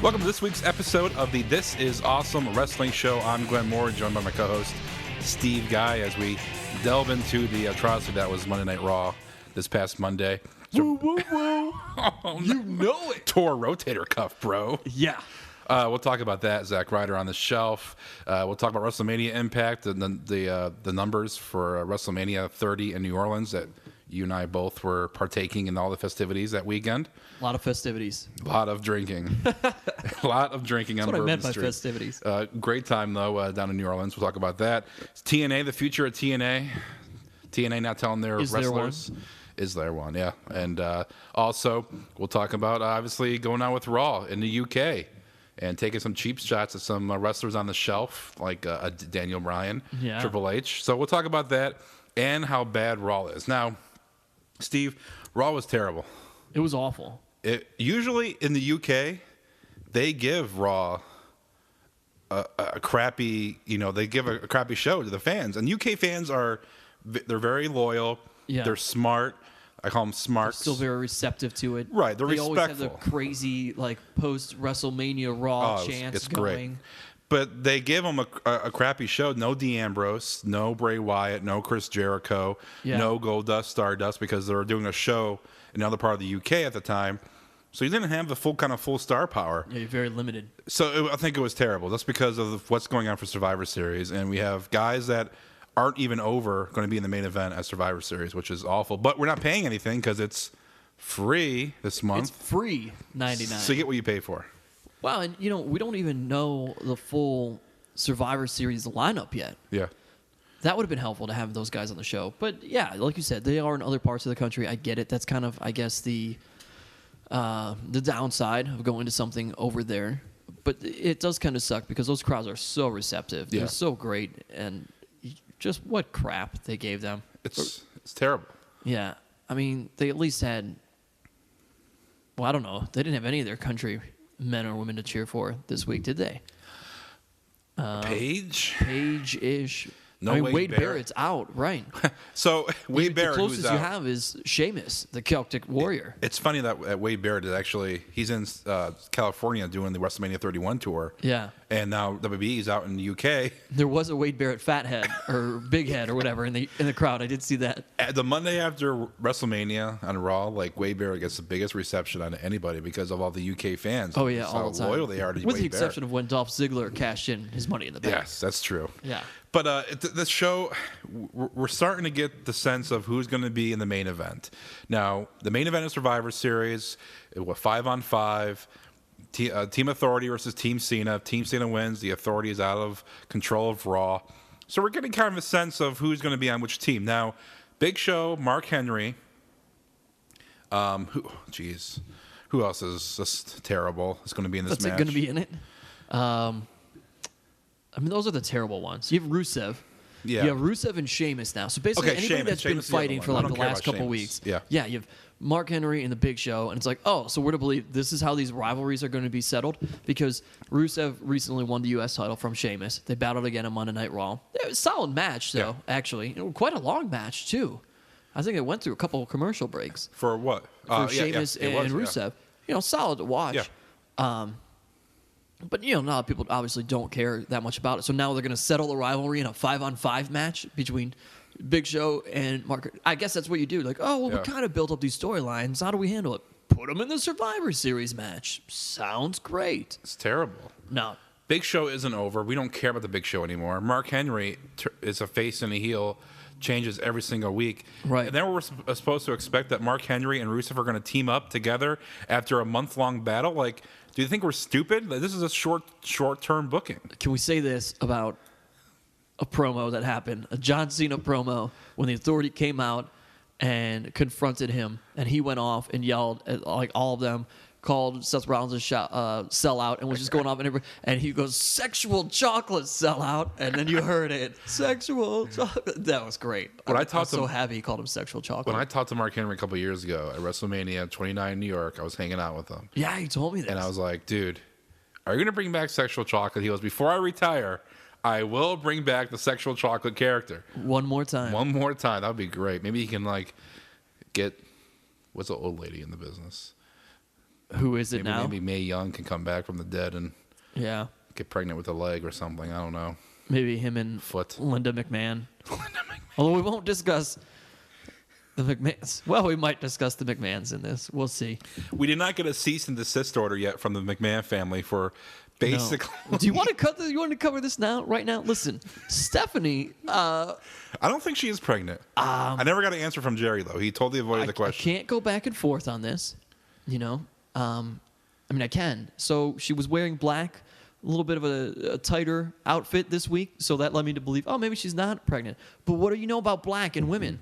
Welcome to this week's episode of the This Is Awesome Wrestling Show. I'm Glenn Moore, joined by my co-host Steve Guy, as we delve into the atrocity that was Monday Night Raw this past Monday. Woo, woo, woo. Oh, You know it. tore rotator cuff, bro. Yeah. We'll talk about that. Zack Ryder on the shelf. We'll talk about WrestleMania Impact and the numbers for WrestleMania 30 in New Orleans that you and I both were partaking in all the festivities that weekend. A lot of festivities. A lot of drinking. A lot of drinking That's on what I Bourbon meant by Street. festivities. Great time, though, down in New Orleans. We'll talk about that. TNA, the future of TNA. TNA not telling their Is there wrestlers. one? Is there one, yeah. And also, we'll talk about, obviously, going on with Raw in the UK and taking some cheap shots at some wrestlers on the shelf, like Daniel Bryan, Yeah. Triple H. So we'll talk about that and how bad Raw is. Now, Steve, Raw was terrible. It was awful. Usually in the UK, they give Raw a crappy, they give a crappy show to the fans. And UK fans they're very loyal. Yeah. They're smart. I call them smarts. Still very receptive to it. Right, they're they always have respectful. the crazy, post WrestleMania Raw Oh, chants it's going. great. But they give them a crappy show. No Dean Ambrose, no Bray Wyatt, no Chris Jericho, Yeah. no Goldust, Stardust, because they were doing a show in another part of the UK at the time. So you didn't have the full star power. Yeah, you're very limited. So I think it was terrible. That's because of what's going on for Survivor Series. And we have guys that aren't even going to be in the main event at Survivor Series, which is awful. But we're not paying anything because it's free this month. It's free $99. So you get what you pay for. Wow, and we don't even know the full Survivor Series lineup yet. Yeah. That would have been helpful to have those guys on the show. But yeah, like you said, they are in other parts of the country. I get it. That's kind of, I guess, the downside of going to something over there. But it does kind of suck because those crowds are so receptive. Yeah. They're so great, and just what crap they gave them. It's terrible. Yeah, I mean, they at least had. Well, I don't know. They didn't have any of their country men or women to cheer for this week, did they? Paige-ish. No I mean, Wade Wade Barrett. Barrett's out, right? So Wade Barrett, the who's closest out. you have is Sheamus, the Celtic Warrior. It's funny that Wade Barrett is actually he's in California doing the WrestleMania 31 tour. Yeah. And now WWE's out in the UK. There was a Wade Barrett fat head or big head or whatever in the crowd. I did see that. The Monday after WrestleMania on Raw, Wade Barrett gets the biggest reception out of anybody because of all the UK fans. Oh yeah, That's all how the time. loyal they are to With Wade the exception Barrett. of when Dolph Ziggler cashed in his money in the bank. Yes, that's true. Yeah. But this show, we're starting to get the sense of who's going to be in the main event. Now, the main event is Survivor Series, 5-on-5, Team Authority versus Team Cena. Team Cena wins. The Authority is out of control of Raw. So we're getting kind of a sense of who's going to be on which team. Now, Big Show, Mark Henry. Who else is just terrible? Is going to be in this That's match? going to be in it. I mean, those are the terrible ones. You have Rusev. Yeah. You have Rusev and Sheamus now. So basically, Okay, anybody Sheamus. that's been Sheamus is the other fighting one. for I like don't the care last about couple Sheamus. weeks. Yeah. Yeah, you have Mark Henry and the Big Show, and it's like, oh, so we're to believe this is how these rivalries are going to be settled? Because Rusev recently won the U.S. title from Sheamus. They battled again on Monday Night Raw. It was a solid match, though, actually. Quite a long match, too. I think it went through a couple of commercial breaks. For what? For Sheamus and Rusev. Solid to watch. Yeah. But, not a lot of people obviously don't care that much about it. So now they're going to settle the rivalry in a 5-on-5 match between Big Show and Mark. I guess that's what you do. Like, oh, well, we kind of built up these storylines. How do we handle it? Put them in the Survivor Series match. Sounds great. It's terrible. No. Big Show isn't over. We don't care about the Big Show anymore. Mark Henry is a face and a heel, changes every single week. Right. And then we're supposed to expect that Mark Henry and Rusev are going to team up together after a month-long battle. Like, do you think we're stupid? Like, this is a short-term booking. Can we say this about a promo that happened? A John Cena promo when the Authority came out and confronted him, and he went off and yelled at all of them, called Seth Rollins a sellout, and was just going off and he goes, "Sexual chocolate sellout," and then you heard it, "Sexual chocolate." That was great. I was so happy he called him sexual chocolate. When I talked to Mark Henry a couple of years ago at WrestleMania 29 in New York, I was hanging out with him. Yeah, he told me that. And I was like, dude, are you going to bring back sexual chocolate? He goes, before I retire, I will bring back the sexual chocolate character. One more time. That would be great. Maybe he can, get, what's the old lady in the business? Who is it now? Maybe Mae Young can come back from the dead and Yeah. get pregnant with a leg or something. I don't know. Maybe him and Foot. Linda McMahon. Although we won't discuss the McMahons. Well, we might discuss the McMahons in this. We'll see. We did not get a cease and desist order yet from the McMahon family for basically. No. Do you want to cut this? You want to cover this now? Right now? Listen, Stephanie. I don't think she is pregnant. I never got an answer from Jerry though. He totally avoided the question. I can't go back and forth on this. You know. I mean, I can. So she was wearing black. A little bit of a tighter outfit this week, so that led me to believe, oh, maybe she's not pregnant. But what do you know about black in women?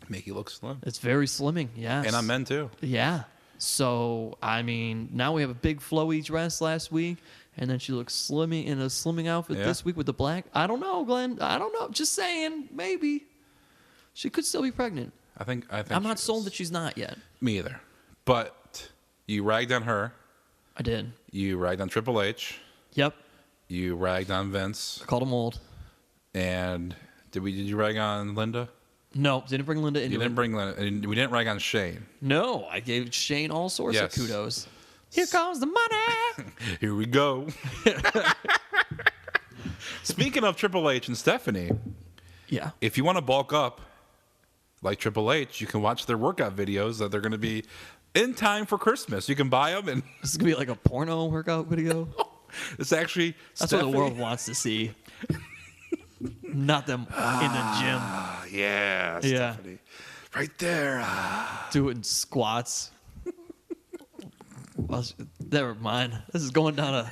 Make you look slim. It's very slimming, yes. And on men too. Yeah. So, I mean, now we have a big flowy dress last week, and then she looks slimming in a slimming outfit this week with the black. I don't know, Glenn. I don't know. Just saying, maybe. She could still be pregnant. I think I'm not sold that she's not yet. Me either. But you ragged on her. I did. You ragged on Triple H. Yep. You ragged on Vince. I called him old. And did you rag on Linda? No, didn't bring Linda into it. You didn't bring Linda. And we didn't rag on Shane. No, I gave Shane all sorts of kudos. Here comes the money. Here we go. Speaking of Triple H and Stephanie, if you want to bulk up like Triple H, you can watch their workout videos that they're going to be in time for Christmas. You can buy them. And this is going to be like a porno workout video. It's actually That's what the world wants to see. Not them in the gym. Yeah, Stephanie. Right there. Doing squats. Well, never mind. This is going down a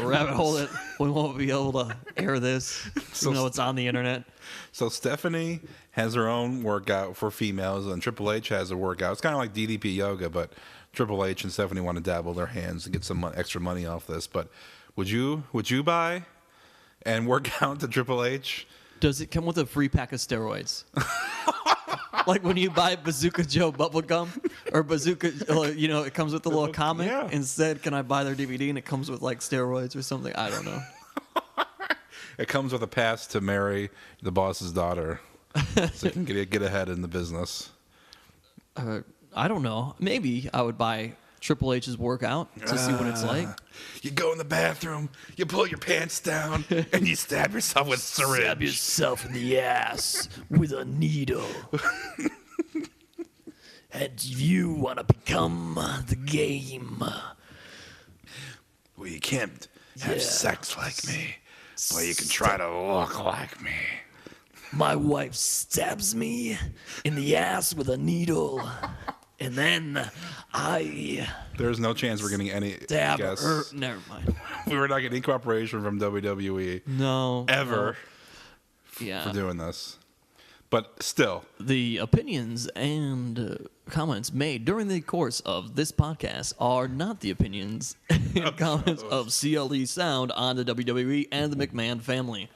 rabbit hole that we won't be able to air this, even though it's on the internet. So Stephanie has her own workout for females, and Triple H has a workout. It's kind of like DDP yoga, but Triple H and Stephanie want to dabble their hands and get some extra money off this. But would you buy and work out to Triple H? Does it come with a free pack of steroids? Like when you buy Bazooka Joe bubblegum or Bazooka, it comes with a little comment. Yeah. Instead, can I buy their DVD and it comes with like steroids or something? I don't know. It comes with a pass to marry the boss's daughter, so you can get ahead in the business. I don't know. Maybe I would buy Triple H's workout to see what it's like. You go in the bathroom, you pull your pants down, and you stab yourself with a syringe. Stab yourself in the ass with a needle. And you want to become the game. Well, you can't have sex like me, but you can try to look like me. My wife stabs me in the ass with a needle. And then There's no chance we're getting any stab her. Never mind. We were not getting any cooperation from WWE. No. Ever. No. For doing this. But still. The opinions and comments made during the course of this podcast are not the opinions and comments of CLE Sound on the WWE and the McMahon family.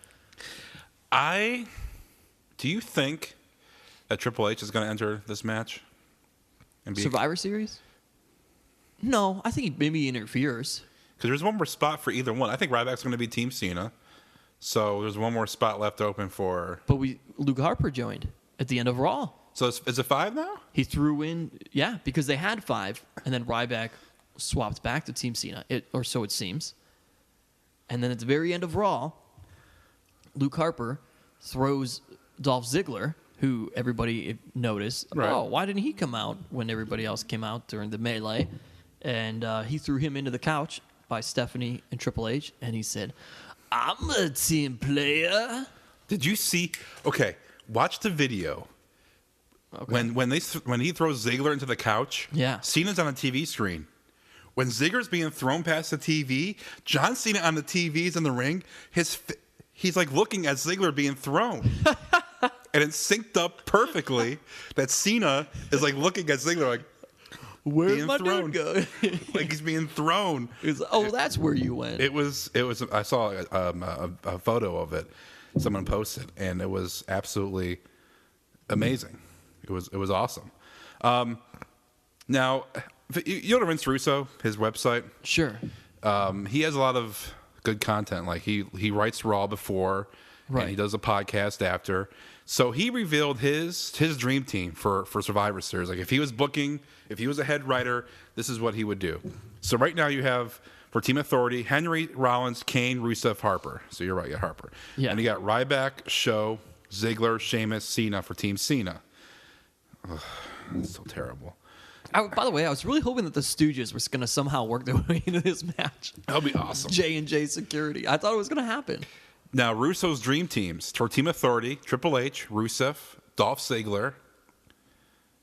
Do you think that Triple H is going to enter this match? Survivor Series? No, I think he maybe interferes. Because there's one more spot for either one. I think Ryback's going to be Team Cena. So there's one more spot left open for... But Luke Harper joined at the end of Raw. So is it 5 now? He threw in... Yeah, because they had 5. And then Ryback swapped back to Team Cena. Or so it seems. And then at the very end of Raw, Luke Harper throws Dolph Ziggler... who everybody noticed. Right. Oh, why didn't he come out when everybody else came out during the melee? And he threw him into the couch by Stephanie and Triple H, and he said, "I'm a team player." Did you see? Okay, watch the video. Okay. When he throws Ziggler into the couch, Cena's on a TV screen. When Ziggler's being thrown past the TV, John Cena on the TV's in the ring. He's like looking at Ziggler being thrown. And it's synced up perfectly that Cena is like looking at Ziggler like, where's my dude go? Like he's being thrown. That's where you went. It was. I saw a photo of it. Someone posted, and it was absolutely amazing. It was awesome. Now, you know Vince Russo, his website? Sure. He has a lot of good content. Like he writes Raw before Right. And he does a podcast after. So he revealed his dream team for Survivor Series. Like if he was booking, if he was a head writer, this is what he would do. So right now you have for Team Authority, Henry, Rollins, Kane, Rusev, Harper. So you're right, yeah, Harper. Yeah. And you got Ryback, Show, Ziggler, Sheamus, Cena for Team Cena. Ugh, that's so terrible. By the way, I was really hoping that the Stooges were going to somehow work their way into this match. That would be awesome. J&J Security. I thought it was going to happen. Now, Russo's dream teams for Team Authority, Triple H, Rusev, Dolph Ziggler,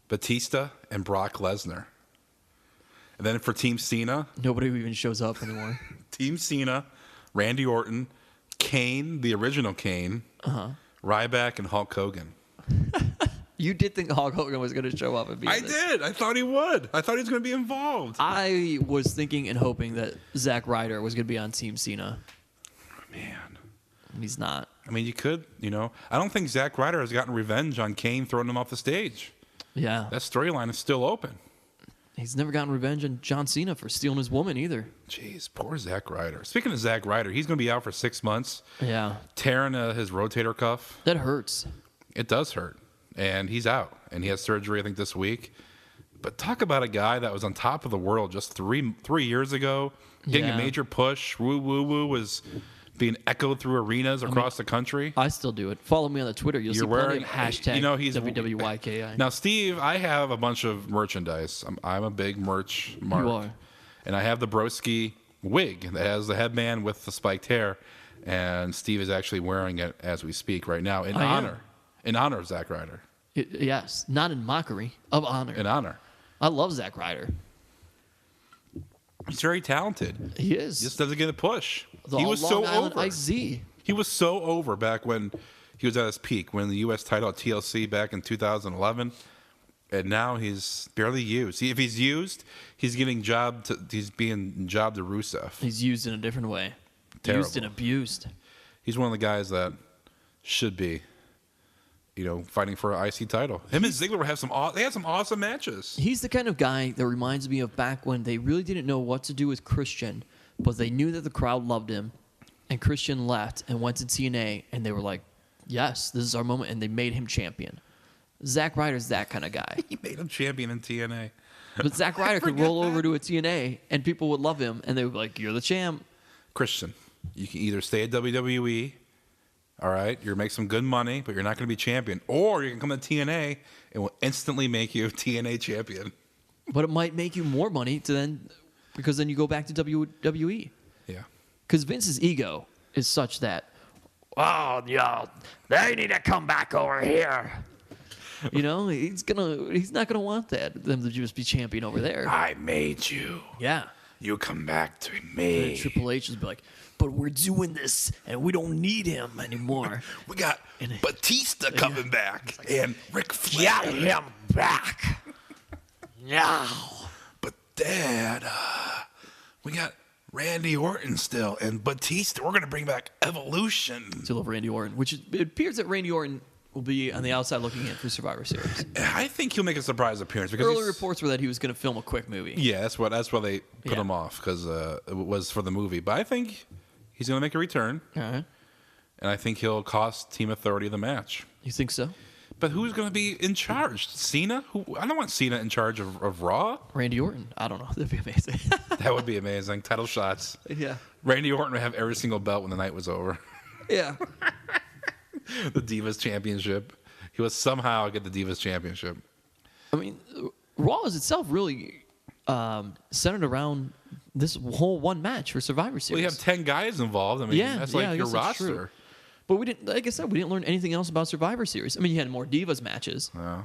Batista, and Brock Lesnar. And then for Team Cena, Nobody even shows up anymore. Team Cena, Randy Orton, Kane, the original Kane, Ryback, and Hulk Hogan. You did think Hulk Hogan was going to show up and be in I this. did. I thought he would. I thought he was going to be involved. I was thinking and hoping that Zack Ryder was going to be on Team Cena. Man. And he's not. I mean, you could, I don't think Zack Ryder has gotten revenge on Kane throwing him off the stage. Yeah. That storyline is still open. He's never gotten revenge on John Cena for stealing his woman either. Jeez, poor Zack Ryder. Speaking of Zack Ryder, he's going to be out for 6 months. Yeah. Tearing his rotator cuff. That hurts. It does hurt. And he's out. And he has surgery, I think, this week. But talk about a guy that was on top of the world just three years ago, getting a major push. Woo, woo, woo was being echoed through arenas across the country. I still do it. Follow me on the Twitter. You'll see plenty of hashtag he's WWYKI. Now, Steve, I have a bunch of merchandise. I'm a big merch mark. You are. And I have the Broski wig that has the headband with the spiked hair. And Steve is actually wearing it as we speak right now in honor of Zack Ryder. Yes. Not in mockery. Of honor. In honor. I love Zack Ryder. He's very talented. He is. Just doesn't get a push. The He was Long so Island over. IZ. He was so over back when he was at his peak, winning the U.S. title at TLC back in 2011. And now he's barely used. If he's used, he's being jobbed to Rusev. He's used in a different way. Terrible. Used and abused. He's one of the guys that should be, fighting for an IC title. Him and Ziggler have they had some awesome matches. He's the kind of guy that reminds me of back when they really didn't know what to do with Christian, but they knew that the crowd loved him, and Christian left and went to TNA, and they were like, yes, this is our moment, and they made him champion. Zack Ryder's that kind of guy. He made him champion in TNA. But Zack Ryder could roll over to a TNA, and people would love him, and they would be like, you're the champ. Christian, you can either stay at WWE, all right, you're make some good money, but you're not going to be champion, or you can come to TNA and we'll instantly make you TNA champion. But it might make you more money because then you go back to WWE. Yeah. Because Vince's ego is such that, oh, yeah, they need to come back over here. He's not gonna want them to just be champion over there. I made you. Yeah. You come back to me. And Triple H is like, but we're doing this and we don't need him anymore. We got Batista coming back and Ric Flair. Get him back now. But Dad, we got Randy Orton still and Batista. We're gonna bring back Evolution. Still love Randy Orton, it appears that Randy Orton will be on the outside looking in for Survivor Series. I think he'll make a surprise appearance because early reports were that he was going to film a quick movie. Yeah, that's why they put him off because it was for the movie. But I think he's going to make a return, and I think he'll cost Team Authority the match. You think so? But who's going to be in charge? Cena? I don't want Cena in charge of Raw. Randy Orton. I don't know. That'd be amazing. That would be amazing. Title shots. Yeah. Randy Orton would have every single belt when the night was over. Yeah. The Divas Championship. He would somehow get the Divas Championship. I mean, Raw is itself really centered around this whole one match for Survivor Series. Well, you have 10 guys involved. I mean, that's like your roster. True. But we didn't, like I said, we didn't learn anything else about Survivor Series. I mean, you had more Divas matches. Yeah.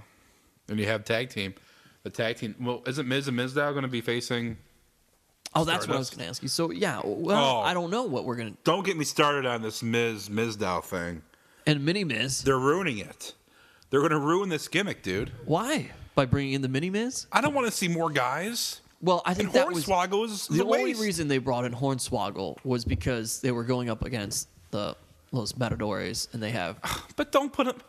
And you have tag team. The tag team. Well, isn't Miz and Mizdow going to be facing? Oh, that's what I was going to ask you. So, yeah, well, I don't know what we're going to. Don't get me started on this Mizdow thing. And Mini Miz. They're ruining it. They're going to ruin this gimmick, dude. Why? By bringing in the Mini Miz? I don't want to see more guys. Well, I think and that was Hornswoggle's the only reason they brought in Hornswoggle was because they were going up against the Los Matadores, and they have. But don't put up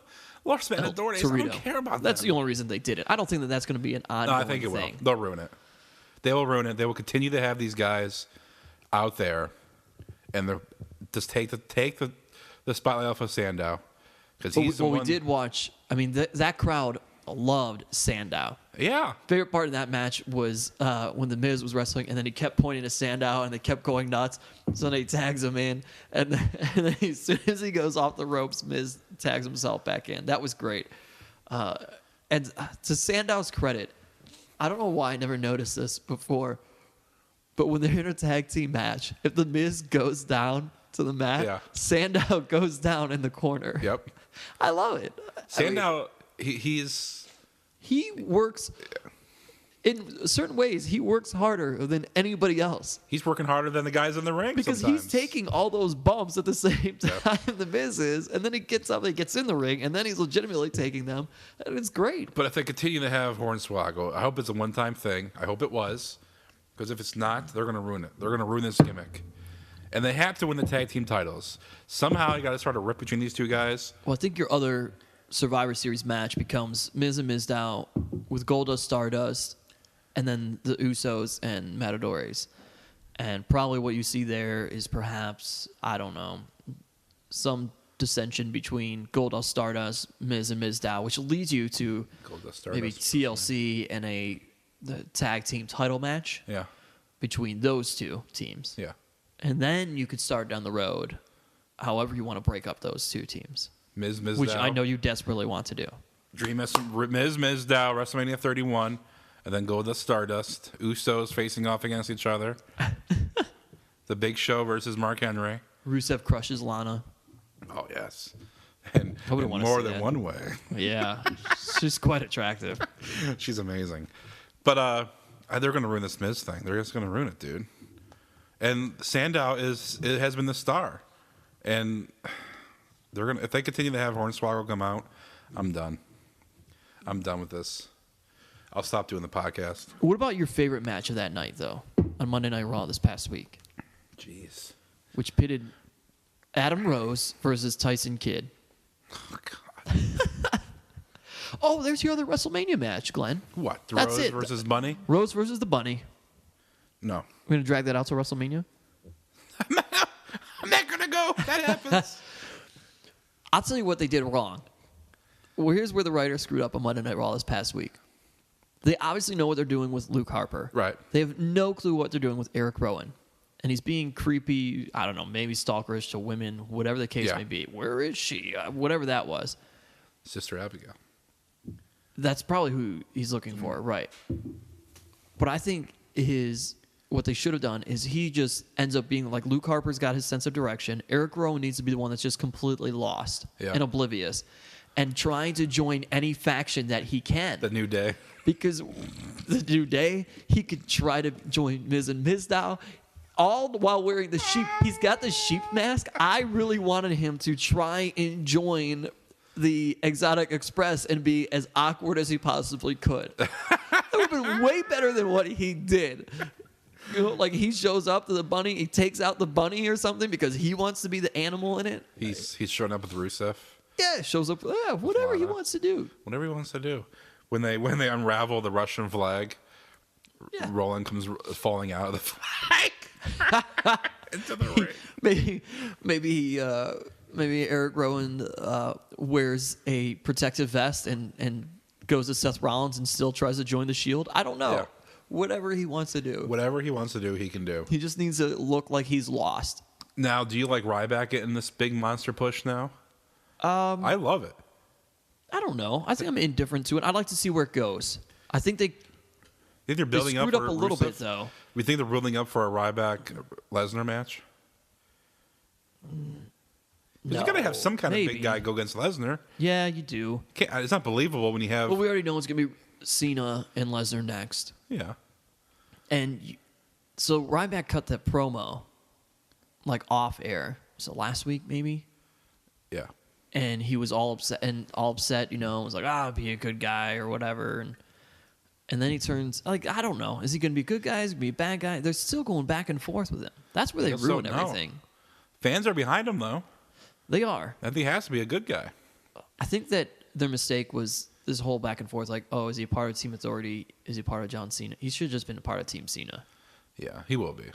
Los Matadores. I don't care about that. That's the only reason they did it. I don't think that that's going to be an ongoing thing. No, I think it will. They'll ruin it. They will ruin it. They will continue to have these guys out there, and they're just take the the spotlight off of Sandow because But he's the one. we did watch. I mean, that crowd loved Sandow. Yeah. Favorite part of that match was when the Miz was wrestling, and then he kept pointing to Sandow, and they kept going nuts. So then he tags him in, and then as soon as he goes off the ropes, Miz tags himself back in. That was great. And to Sandow's credit, I don't know why I never noticed this before, but when they're in a tag team match, if the Miz goes down to the mat, Yeah. Sandow goes down in the corner. Yep. I love it. Sandow, he's He works in certain ways. He works harder than anybody else he's working harder than the guys in the ring because sometimes. he's taking all those bumps at the same time the Miz is, and then he gets up, he gets in the ring, and then he's legitimately taking them, and it's great. But if they continue to have Hornswoggle, I hope it's a one-time thing. I hope it was, because if it's not, they're going to ruin it. They're going to ruin this gimmick. And they have to win the tag team titles. Somehow you got to start a rip between these two guys. Well, I think your other Survivor Series match becomes Miz and Mizdow with Goldust, Stardust, and then the Usos and Matadores. And probably what you see there is perhaps, I don't know, some dissension between Goldust, Stardust, Miz, and Mizdow, which leads you to maybe TLC and the tag team title match Yeah. between those two teams. Yeah. And then you could start down the road however you want to break up those two teams. Miz, Which I know you desperately want to do. Dream Mizdow, WrestleMania 31, and then go to Stardust. Usos facing off against each other. The Big Show versus Mark Henry. Rusev crushes Lana. Oh, yes. And I would in wanna more see than that. one way. Yeah, she's quite attractive. She's amazing. But they're going to ruin this Miz thing. They're just going to ruin it, dude. And Sandow has been the star. And they're gonna if they continue to have Hornswoggle come out, I'm done. I'm done with this. I'll stop doing the podcast. What about your favorite match of that night, though, on Monday Night Raw this past week? Jeez. Which pitted Adam Rose versus Tyson Kidd. Oh, God. Oh, there's your other WrestleMania match, Glenn. What? The That's Rose it. versus Bunny? Rose versus the Bunny. No. We're going to drag that out to WrestleMania? I'm not going to go. That happens. I'll tell you what they did wrong. Well, here's where the writers screwed up on Monday Night Raw this past week. They obviously know what they're doing with Luke Harper. Right. They have no clue what they're doing with Eric Rowan. And he's being creepy, I don't know, maybe stalkerish to women, whatever the case may be. Where is she? Whatever that was. Sister Abigail. That's probably who he's looking for, right. But I think what they should have done is he just ends up being like Luke Harper's got his sense of direction. Eric Rowan needs to be the one that's just completely lost and oblivious and trying to join any faction that he can. The New Day. Because the New Day, he could try to join Miz and Mizdow, all while wearing the sheep. He's got the sheep mask. I really wanted him to try and join the Exotic Express and be as awkward as he possibly could. That would have been way better than what he did. You know, like he shows up to the bunny, he takes out the bunny or something because he wants to be the animal in it. He's showing up with Rusev. Yeah, shows up. Yeah, whatever he wants to do. Whatever he wants to do. When they unravel the Russian flag, Roland comes falling out of the flag into the ring. Maybe Eric Rowan wears a protective vest and goes to Seth Rollins and still tries to join the Shield. I don't know. Yeah. Whatever he wants to do. Whatever he wants to do, he can do. He just needs to look like he's lost. Now, do you like Ryback getting this big monster push now? I love it. I don't know. I think I'm indifferent to it. I'd like to see where it goes. I think You think they're building screwed up up for a little Rusev? bit, though. We think they're building up for a Ryback Lesnar match? Because you got to have some kind of big guy go against Lesnar. Yeah, you do. It's not believable when you have. Well, we already know it's going to be Cena and Lesnar next. Yeah. And so Ryback cut that promo, like off air. So last week, maybe? Yeah. And he was all upset, you know, was like, be a good guy or whatever. And then he turns, like, I don't know. Is he going to be a good guy? Is he going to be a bad guy? They're still going back and forth with him. That's where they ruin everything. Fans are behind him, though. They are. I think he has to be a good guy. I think that their mistake was this whole back and forth, like, is he a part of Team Authority? Is he part of John Cena? He should have just been a part of Team Cena. Yeah, he will be.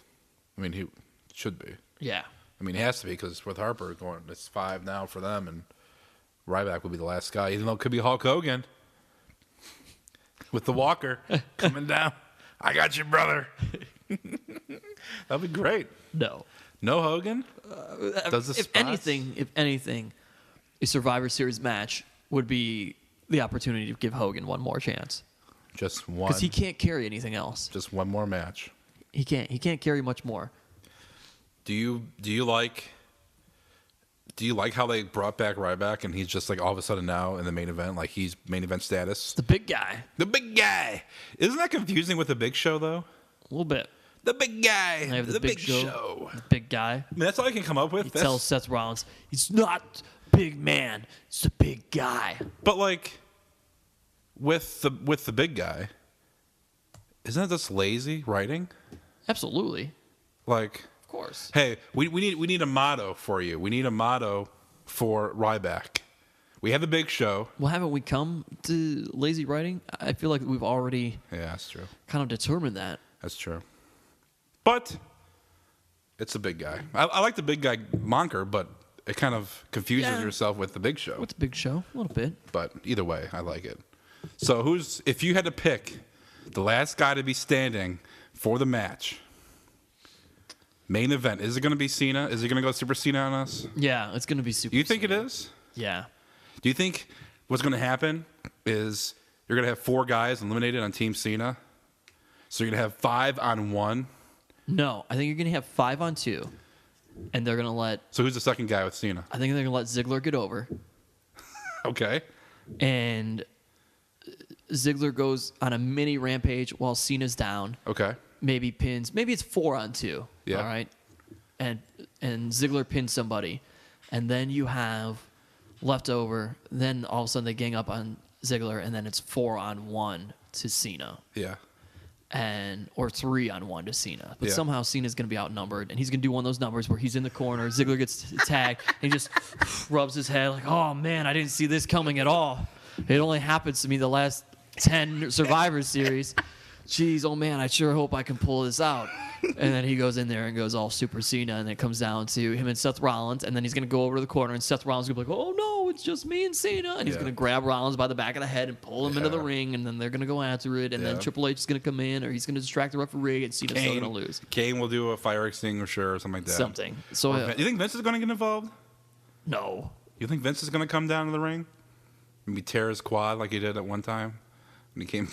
I mean, he should be. Yeah. I mean, it has to be because with Harper going, it's 5 now for them, and Ryback will be the last guy, even though it could be Hulk Hogan with the walker coming down. I got you, brother. That'd be great. No. No Hogan? Does the if anything, a Survivor Series match would be the opportunity to give Hogan one more chance. Just one. Because he can't carry anything else. Just one more match. He can't carry much more. Do you like how they brought back Ryback and he's just like all of a sudden now in the main event, like he's main event status? The big guy. The big guy. Isn't that confusing with the Big Show though? A little bit. The big guy. I have the big show. The big guy. I mean, that's all I can come up with. He tells Seth Rollins, he's not big man, it's the big guy. But like with the big guy, isn't that just lazy writing? Absolutely. Like, of course. Hey, we need a motto for you. We need a motto for Ryback. We have the Big Show. Well, haven't we come to lazy writing? I feel like we've already that's true. Kind of determined that. That's true. But it's a big guy. I like the big guy moniker, but it kind of confuses yourself with the Big Show. What's the Big Show? A little bit. But either way, I like it. So if you had to pick the last guy to be standing for the match, main event, is it going to be Cena? Is it going to go Super Cena on us? Yeah, it's going to be Super You think Cena. it is? Yeah. Do you think what's going to happen is you're going to have 4 guys eliminated on Team Cena? So you're going to have 5 on 1? No, I think you're going to have 5 on 2, and they're going to let... So who's the second guy with Cena? I think they're going to let Ziggler get over. Okay. And Ziggler goes on a mini rampage while Cena's down. Okay. Maybe pins. Maybe it's 4 on 2. Yeah. All right. And Ziggler pins somebody, and then you have leftover. Then all of a sudden they gang up on Ziggler, and then it's 4 on 1 to Cena. Yeah. Or 3 on 1 to Cena. But Yeah. somehow Cena's going to be outnumbered, and he's going to do one of those numbers where he's in the corner, Ziggler gets tagged, and he just rubs his head like, oh, man, I didn't see this coming at all. It only happens to me the last 10 Survivor Series. Jeez, oh, man, I sure hope I can pull this out. And then he goes in there and goes all Super Cena, and it comes down to him and Seth Rollins, and then he's going to go over to the corner, and Seth Rollins is going to be like, oh, no, it's just me and Cena. And he's going to grab Rollins by the back of the head and pull him into the ring, and then they're going to go after it, and then Triple H is going to come in, or he's going to distract the referee, and Cena's still going to lose. Kane will do a fire extinguisher or something like that. Something. So, you think Vince is going to get involved? No. You think Vince is going to come down to the ring? Maybe tear his quad like he did at one time when he came...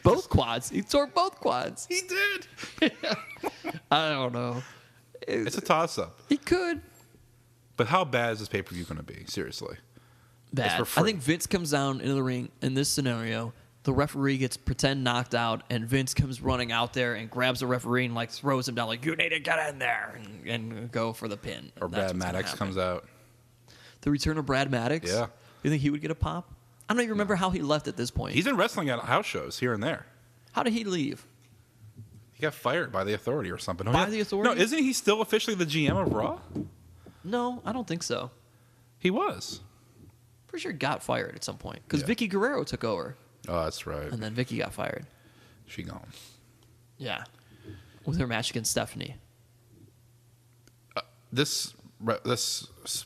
Both quads. He tore both quads. He did. I don't know. It's a toss-up. He could. But how bad is this pay-per-view going to be? Seriously. Bad. for free. I think Vince comes down into the ring in this scenario. The referee gets pretend knocked out, and Vince comes running out there and grabs the referee and like throws him down like, you need to get in there and go for the pin. Or Brad Maddox comes out. The return of Brad Maddox? Yeah. You think he would get a pop? I don't even remember how he left at this point. He's been wrestling at house shows here and there. How did he leave? He got fired by the Authority or something. By the Authority? No, isn't he still officially the GM of Raw? No, I don't think so. He was. Pretty sure he got fired at some point because Yeah. Vicky Guerrero took over, Oh, that's right. and then Vicky got fired. She gone. Yeah, with her match against Stephanie. This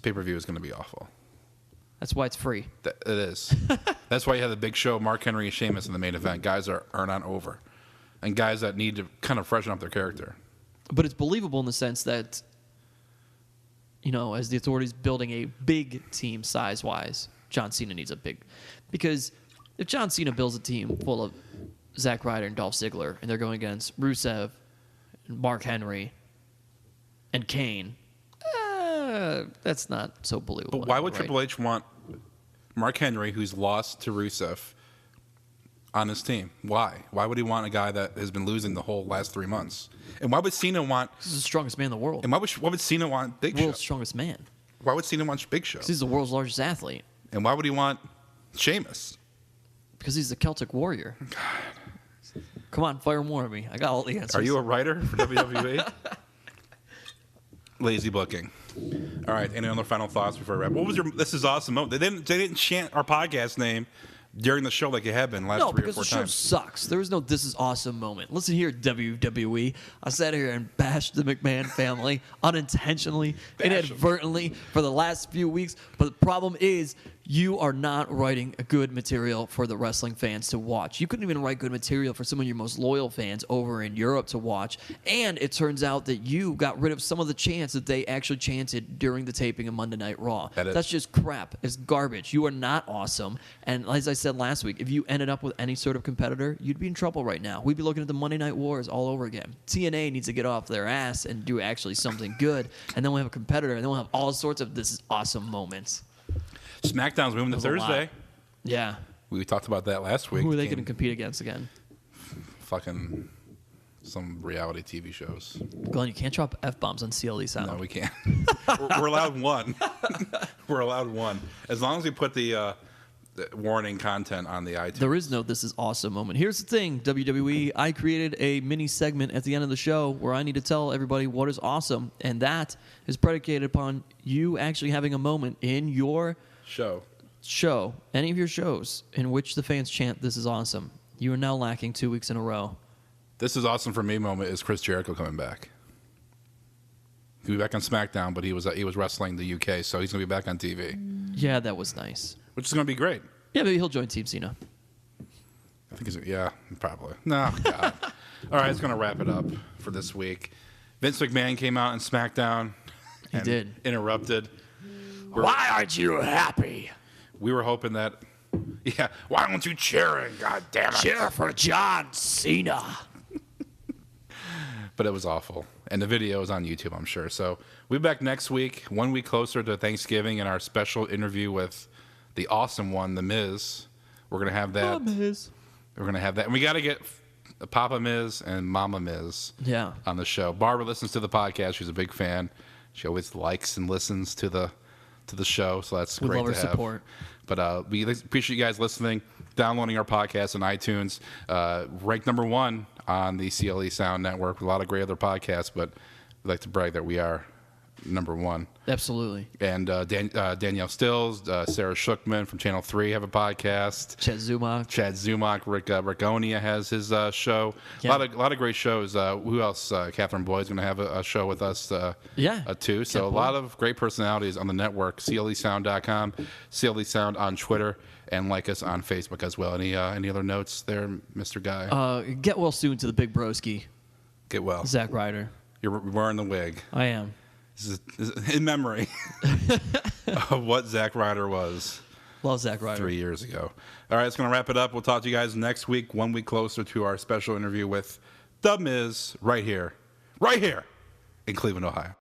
pay-per-view is going to be awful. That's why it's free. It is. That's why you have the Big Show, Mark Henry, and Sheamus in the main event. Guys are not over. And guys that need to kind of freshen up their character. But it's believable in the sense that, you know, as the Authority's building a big team size-wise, John Cena needs a big... Because if John Cena builds a team full of Zack Ryder and Dolph Ziggler, and they're going against Rusev, and Mark Henry, and Kane, that's not so believable. But why would right? Triple H want Mark Henry, who's lost to Rusev, on his team? Why? Why would he want a guy that has been losing the whole last 3 months? And why would Cena want... He's the strongest man in the world. And why would Cena want Big World's Show? strongest man. Why would Cena want Big Show? He's the world's largest athlete. And why would he want Sheamus? Because he's the Celtic warrior. Come on, fire more at me. I got all the answers. Are you a writer for WWE? Lazy booking. All right. Any other final thoughts before I wrap? What was your? This is awesome. They didn't chant our podcast name during the show like you have been last No, 3 or because 4 the show times. sucks. There is no "this is awesome" moment. Listen here, WWE. I sat here and bashed the McMahon family unintentionally, inadvertently for the last few weeks. But the problem is, you are not writing a good material for the wrestling fans to watch. You couldn't even write good material for some of your most loyal fans over in Europe to watch. And it turns out that you got rid of some of the chants that they actually chanted during the taping of Monday Night Raw. That's just crap. It's garbage. You are not awesome. And as I said last week, if you ended up with any sort of competitor, you'd be in trouble right now. We'd be looking at the Monday Night Wars all over again. TNA needs to get off their ass and do actually something good. And then we'll have a competitor, and then we'll have all sorts of "this is awesome" moments. SmackDown's moving to Thursday. Yeah. We talked about that last week. Who are they going to compete against again? Fucking some reality TV shows. Glenn, you can't drop F-bombs on CLE Sound. No, we can't. We're allowed one. We're allowed one. As long as we put the warning content on the iTunes. There is no "this is awesome" moment. Here's the thing, WWE. I created a mini segment at the end of the show where I need to tell everybody what is awesome, and that is predicated upon you actually having a moment in your show, any of your shows, in which the fans chant "this is awesome." You are now lacking 2 weeks in a row. This is awesome for me moment is Chris Jericho coming back. He'll be back on SmackDown, but he was wrestling the UK, so he's going to be back on TV. Yeah, that was nice. Which is going to be great. Yeah, maybe he'll join Team Cena. I think probably. No, God. All right, it's going to wrap it up for this week. Vince McMahon came out in SmackDown. He did. Interrupted. Why aren't you happy? We were hoping that, why aren't you cheering? God damn it. Cheer for John Cena. But it was awful. And the video is on YouTube, I'm sure. So we'll be back next week, 1 week closer to Thanksgiving, and our special interview with the awesome one, The Miz. We're going to have that. Miz. We're going to have that. And we got to get Papa Miz and Mama Miz on the show. Barbara listens to the podcast. She's a big fan. She always likes and listens to the show, so that's great to have. We love her support. But we appreciate you guys listening, downloading our podcast on iTunes. Ranked number 1 on the CLE Sound Network with a lot of great other podcasts, but we'd like to brag that we are number 1. Absolutely. And Danielle Stills, Sarah Shookman from Channel 3 have a podcast. Chad Zumach. Rick Onia has his show. Yeah. A lot of great shows. Who else? Catherine Boyd's going to have a show with us too. So a lot of great personalities on the network. CLEsound.com, CLE Sound on Twitter, and like us on Facebook as well. Any other notes there, Mr. Guy? Get well soon to the big broski. Get well. Zack Ryder. You're wearing the wig. I am. This is in memory of what Zack Ryder was. Love Zack Ryder. 3 years ago. All right, it's going to wrap it up. We'll talk to you guys next week, 1 week closer to our special interview with The Miz right here in Cleveland, Ohio.